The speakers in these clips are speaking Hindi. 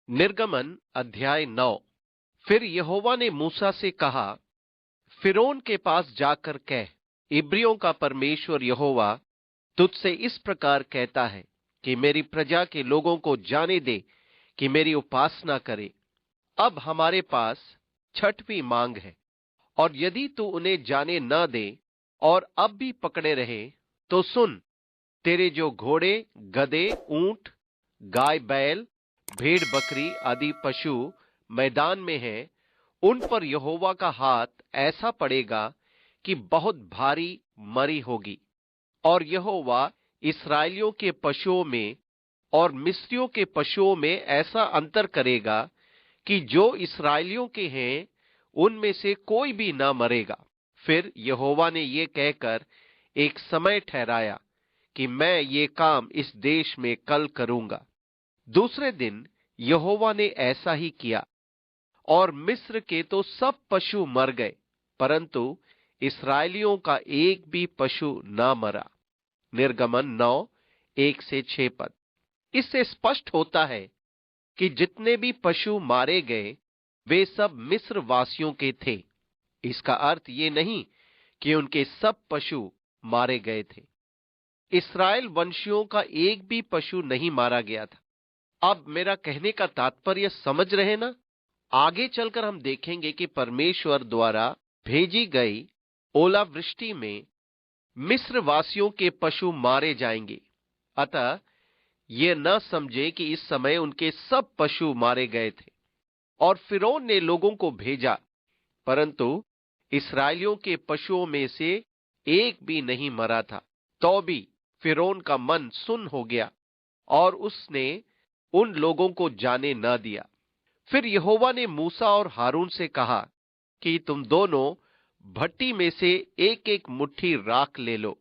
निर्गमन अध्याय 9। फिर यहोवा ने मूसा से कहा, फिरौन के पास जाकर कह, इब्रियों का परमेश्वर यहोवा तुझसे इस प्रकार कहता है कि मेरी प्रजा के लोगों को जाने दे कि मेरी उपासना करे। अब हमारे पास छठवीं मांग है, और यदि तू उन्हें जाने न दे और अब भी पकड़े रहे, तो सुन, तेरे जो घोड़े, गधे, ऊंट, गाय, बैल, भेड़, बकरी आदि पशु मैदान में हैं, उन पर यहोवा का हाथ ऐसा पड़ेगा कि बहुत भारी मरी होगी। और यहोवा इस्राएलियों के पशुओं में और मिस्रियों के पशुओं में ऐसा अंतर करेगा कि जो इस्राएलियों के हैं उनमें से कोई भी न मरेगा। फिर यहोवा ने ये कहकर एक समय ठहराया कि मैं ये काम इस देश में कल करूंगा। दूसरे दिन यहोवा ने ऐसा ही किया, और मिस्र के तो सब पशु मर गए, परंतु इस्राएलियों का एक भी पशु न मरा। निर्गमन 9, 1 से 6 पद। इससे स्पष्ट होता है कि जितने भी पशु मारे गए वे सब मिस्र वासियों के थे। इसका अर्थ ये नहीं कि उनके सब पशु मारे गए थे। इस्राएल वंशियों का एक भी पशु नहीं मारा गया था। अब मेरा कहने का तात्पर्य समझ रहे ना? आगे चलकर हम देखेंगे कि परमेश्वर द्वारा भेजी गई ओलावृष्टि में मिस्र वासियों के पशु मारे जाएंगे। अतः ये न समझे कि इस समय उनके सब पशु मारे गए थे। और फिरौन ने लोगों को भेजा, परंतु इस्राएलियों के पशुओं में से एक भी नहीं मरा था। तो भी फिरौन का मन सुन्न हो गया और उसने उन लोगों को जाने न दिया। फिर यहोवा ने मूसा और हारून से कहा कि तुम दोनों भट्टी में से एक एक मुट्ठी राख ले लो,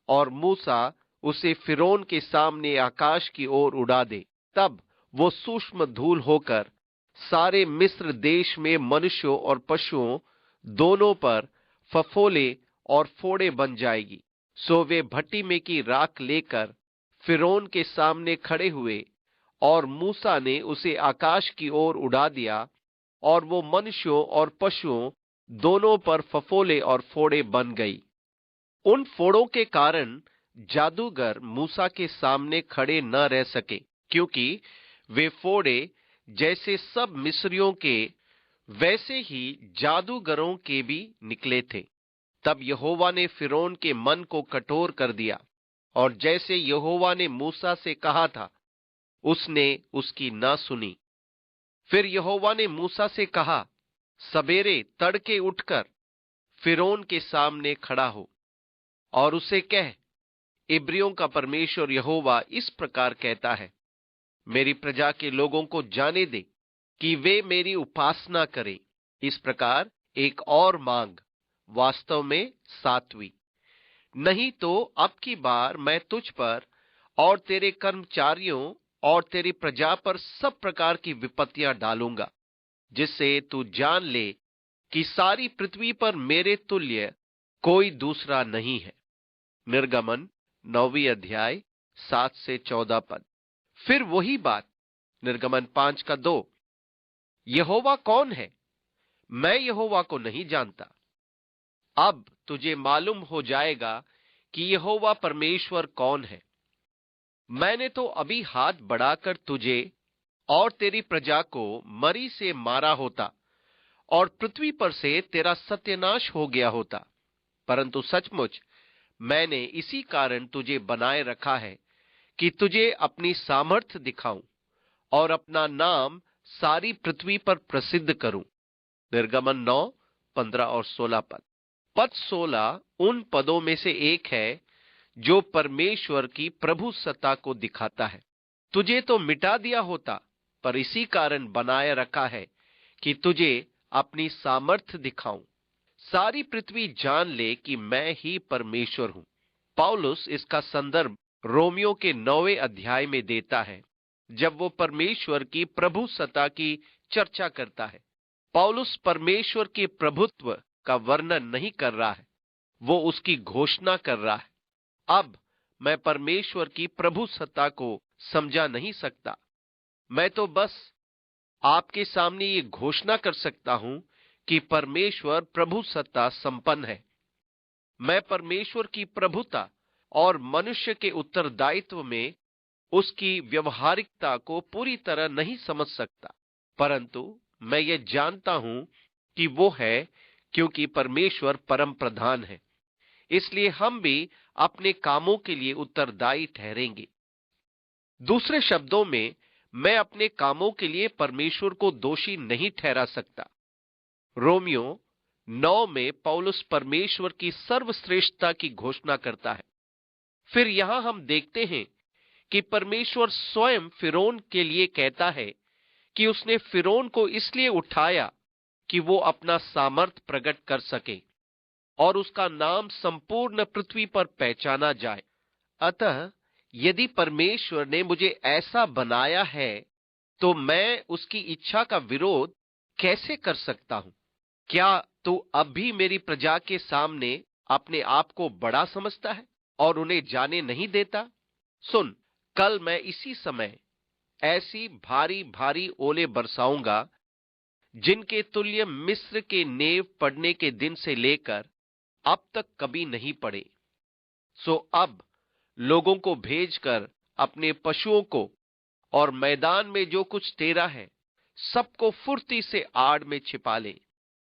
और मूसा उसे फिरौन के सामने आकाश की ओर उड़ा दे। तब वो सूक्ष्म धूल होकर सारे मिस्र देश में मनुष्यों और पशुओं दोनों पर फफोले और फोड़े बन जाएगी। सो वे भट्टी में की राख लेकर फिरौन के सामने खड़े हुए, और मूसा ने उसे आकाश की ओर उड़ा दिया, और वो मनुष्यों और पशुओं दोनों पर फफोले और फोड़े बन गई। उन फोड़ों के कारण जादूगर मूसा के सामने खड़े न रह सके, क्योंकि वे फोड़े जैसे सब मिस्रियों के वैसे ही जादूगरों के भी निकले थे। तब यहोवा ने फिरौन के मन को कठोर कर दिया, और जैसे यहोवा ने मूसा से कहा था उसने उसकी न सुनी। फिर यहोवा ने मूसा से कहा, सवेरे तड़के उठकर फिरौन के सामने खड़ा हो, और उसे कह, इब्रियों का परमेश्वर यहोवा इस प्रकार कहता है, मेरी प्रजा के लोगों को जाने दे कि वे मेरी उपासना करें। इस प्रकार एक और मांग, वास्तव में 7वीं। नहीं तो अब की बार मैं तुझ पर और तेरे कर्मचारियों और तेरी प्रजा पर सब प्रकार की विपत्तियां डालूंगा, जिससे तू जान ले कि सारी पृथ्वी पर मेरे तुल्य कोई दूसरा नहीं है। निर्गमन 9वीं अध्याय 7 से 14 पद। फिर वही बात, निर्गमन 5:2। यहोवा कौन है? मैं यहोवा को नहीं जानता। अब तुझे मालूम हो जाएगा कि यहोवा परमेश्वर कौन है। मैंने तो अभी हाथ बढ़ाकर तुझे और तेरी प्रजा को मरी से मारा होता, और पृथ्वी पर से तेरा सत्यानाश हो गया होता। परंतु सचमुच मैंने इसी कारण तुझे बनाए रखा है कि तुझे अपनी सामर्थ्य दिखाऊं और अपना नाम सारी पृथ्वी पर प्रसिद्ध करूं। निर्गमन 9, 15 और 16 पद। पद 16 उन पदों में से एक है जो परमेश्वर की प्रभु सत्ता को दिखाता है। तुझे तो मिटा दिया होता, पर इसी कारण बनाए रखा है कि तुझे अपनी सामर्थ्य दिखाऊं, सारी पृथ्वी जान ले कि मैं ही परमेश्वर हूं। पौलुस इसका संदर्भ रोमियो के 9वें अध्याय में देता है, जब वो परमेश्वर की प्रभु सत्ता की चर्चा करता है। पौलुस परमेश्वर के प्रभुत्व का वर्णन नहीं कर रहा है, वो उसकी घोषणा कर रहा है। अब मैं परमेश्वर की प्रभु सत्ता को समझा नहीं सकता। मैं तो बस आपके सामने ये घोषणा कर सकता हूं कि परमेश्वर प्रभु सत्ता संपन्न है। मैं परमेश्वर की प्रभुता और मनुष्य के उत्तरदायित्व में उसकी व्यवहारिकता को पूरी तरह नहीं समझ सकता, परंतु मैं ये जानता हूं कि वो है, क्योंकि परमेश्वर परम प्रधान है। इसलिए हम भी अपने कामों के लिए उत्तरदायी ठहरेंगे। दूसरे शब्दों में, मैं अपने कामों के लिए परमेश्वर को दोषी नहीं ठहरा सकता। रोमियो 9 में पौलुस परमेश्वर की सर्वश्रेष्ठता की घोषणा करता है। फिर यहां हम देखते हैं कि परमेश्वर स्वयं फिरौन के लिए कहता है कि उसने फिरौन को इसलिए उठाया कि वो अपना सामर्थ प्रकट कर सके और उसका नाम संपूर्ण पृथ्वी पर पहचाना जाए। अतः यदि परमेश्वर ने मुझे ऐसा बनाया है, तो मैं उसकी इच्छा का विरोध कैसे कर सकता हूं? क्या तू अब भी मेरी प्रजा के सामने अपने आप को बड़ा समझता है और उन्हें जाने नहीं देता? सुन, कल मैं इसी समय ऐसी भारी भारी ओले बरसाऊंगा जिनके तुल्य मिस्र के नेव पड़ने के दिन से लेकर अब तक कभी नहीं पड़े। सो अब लोगों को भेजकर अपने पशुओं को और मैदान में जो कुछ तेरा है सबको फुर्ती से आड़ में छिपा ले,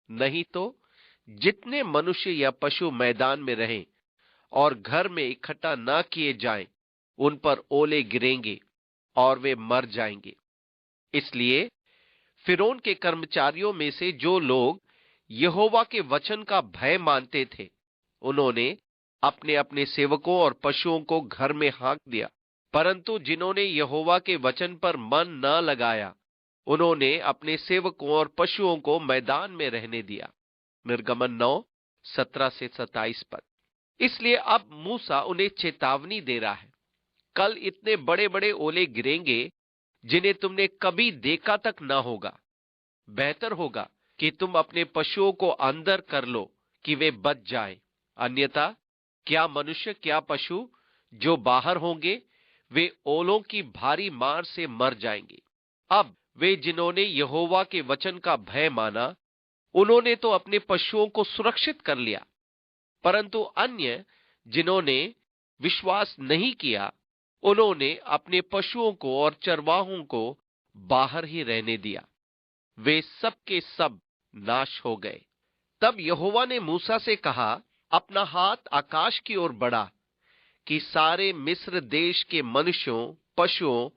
नहीं तो जितने मनुष्य या पशु मैदान में रहें और घर में इकट्ठा ना किए जाएं, उन पर ओले गिरेंगे और वे मर जाएंगे। इसलिए फिरौन के कर्मचारियों में से जो लोग यहोवा के वचन का भय मानते थे, उन्होंने अपने अपने सेवकों और पशुओं को घर में हाँक दिया, परंतु जिन्होंने यहोवा के वचन पर मन न लगाया, उन्होंने अपने सेवकों और पशुओं को मैदान में रहने दिया। निर्गमन 9 17 से 27 पद। इसलिए अब मूसा उन्हें चेतावनी दे रहा है, कल इतने बड़े बड़े ओले गिरेंगे जिन्हें तुमने कभी देखा तक ना होगा। बेहतर होगा कि तुम अपने पशुओं को अंदर कर लो कि वे बच जाएं, अन्यथा क्या मनुष्य क्या पशु जो बाहर होंगे वे ओलों की भारी मार से मर जाएंगे। अब वे जिन्होंने यहोवा के वचन का भय माना, उन्होंने तो अपने पशुओं को सुरक्षित कर लिया, परंतु अन्य जिन्होंने विश्वास नहीं किया, उन्होंने अपने पशुओं को और चरवाहों को बाहर ही रहने दिया। वे सब के सब नाश हो गए। तब यहोवा ने मूसा से कहा, अपना हाथ आकाश की ओर बढ़ा कि सारे मिस्र देश के मनुष्यों, पशुओं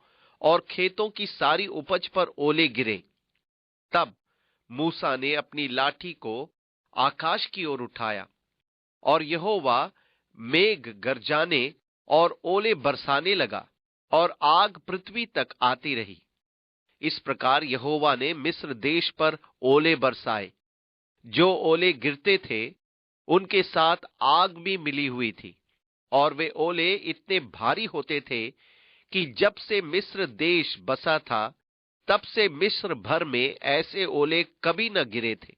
और खेतों की सारी उपज पर ओले गिरे। तब मूसा ने अपनी लाठी को आकाश की ओर उठाया और यहोवा मेघ गरजाने और ओले बरसाने लगा और आग पृथ्वी तक आती रही। इस प्रकार यहोवा ने मिस्र देश पर ओले बरसाए। जो ओले गिरते थे उनके साथ आग भी मिली हुई थी, और वे ओले इतने भारी होते थे कि जब से मिस्र देश बसा था तब से मिस्र भर में ऐसे ओले कभी न गिरे थे।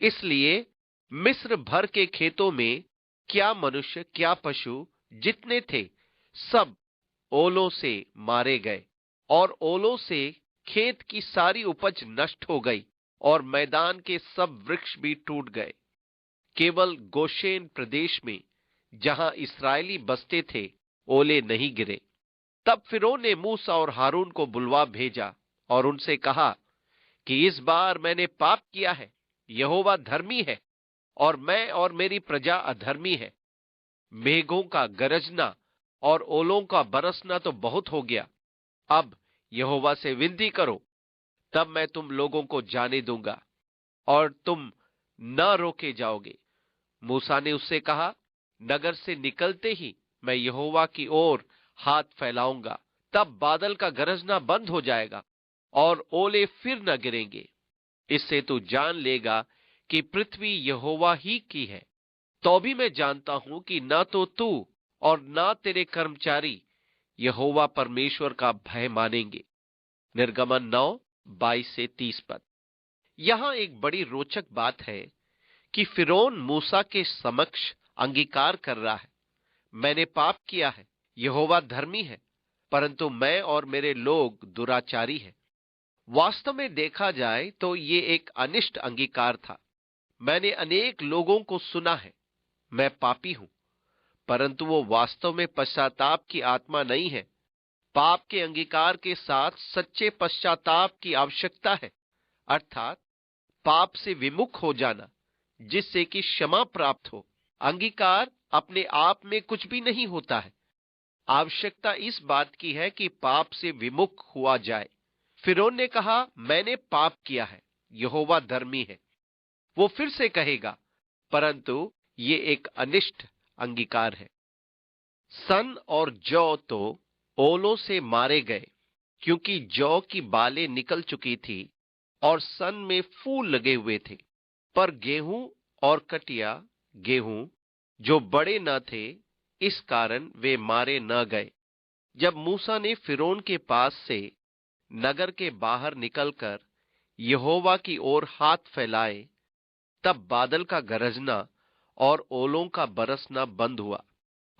इसलिए मिस्र भर के खेतों में क्या मनुष्य क्या पशु जितने थे सब ओलों से मारे गए, और ओलों से खेत की सारी उपज नष्ट हो गई और मैदान के सब वृक्ष भी टूट गए। केवल गोशेन प्रदेश में जहां इस्राएली बसते थे ओले नहीं गिरे। तब फिरौन ने मूसा और हारून को बुलवा भेजा और उनसे कहा कि इस बार मैंने पाप किया है, यहोवा धर्मी है और मैं और मेरी प्रजा अधर्मी है। मेघों का गरजना और ओलों का बरसना तो बहुत हो गया। अब यहोवा से विनती करो, तब मैं तुम लोगों को जाने दूंगा और तुम न रोके जाओगे। मूसा ने उससे कहा, नगर से निकलते ही मैं यहोवा की ओर हाथ फैलाऊंगा, तब बादल का गरजना बंद हो जाएगा और ओले फिर न गिरेंगे। इससे तू जान लेगा कि पृथ्वी यहोवा ही की है। तो भी मैं जानता हूं कि न तो तू और न तेरे कर्मचारी यहोवा परमेश्वर का भय मानेंगे। निर्गमन 9 22 से 30 पद। यहां एक बड़ी रोचक बात है कि फिरौन मूसा के समक्ष अंगीकार कर रहा है, मैंने पाप किया है, यहोवा धर्मी है, परंतु मैं और मेरे लोग दुराचारी हैं। वास्तव में देखा जाए तो ये एक अनिष्ट अंगीकार था। मैंने अनेक लोगों को सुना है, मैं पापी हूं, परंतु वो वास्तव में पश्चाताप की आत्मा नहीं है। पाप के अंगीकार के साथ सच्चे पश्चाताप की आवश्यकता है, अर्थात पाप से विमुख हो जाना, जिससे कि क्षमा प्राप्त हो। अंगीकार अपने आप में कुछ भी नहीं होता है। आवश्यकता इस बात की है कि पाप से विमुख हुआ जाए। फिरौन ने कहा, मैंने पाप किया है, यहोवा धर्मी है। वो फिर से कहेगा, परंतु ये एक अनिष्ट अंगीकार है। सन और जौ तो ओलों से मारे गए, क्योंकि जौ की बालें निकल चुकी थी और सन में फूल लगे हुए थे। पर गेहूं और कटिया, गेहूं जो बड़े न थे, इस कारण वे मारे न गए। जब मूसा ने फिरौन के पास से नगर के बाहर निकलकर यहोवा की ओर हाथ फैलाए, तब बादल का गरजना और ओलों का बरसना बंद हुआ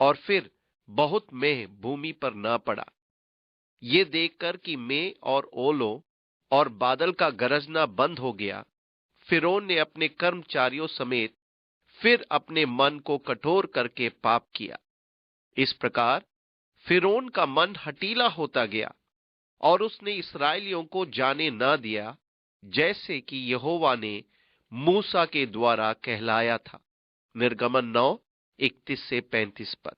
और फिर बहुत मेंह भूमि पर न पड़ा। ये देखकर कि मेंह और ओलों और बादल का गरजना बंद हो गया, फिरौन ने अपने कर्मचारियों समेत फिर अपने मन को कठोर करके पाप किया। इस प्रकार फिरौन का मन हठीला होता गया और उसने इस्राएलियों को जाने न दिया, जैसे कि यहोवा ने मूसा के द्वारा कहलाया था। निर्गमन 9:31 से 35 पद।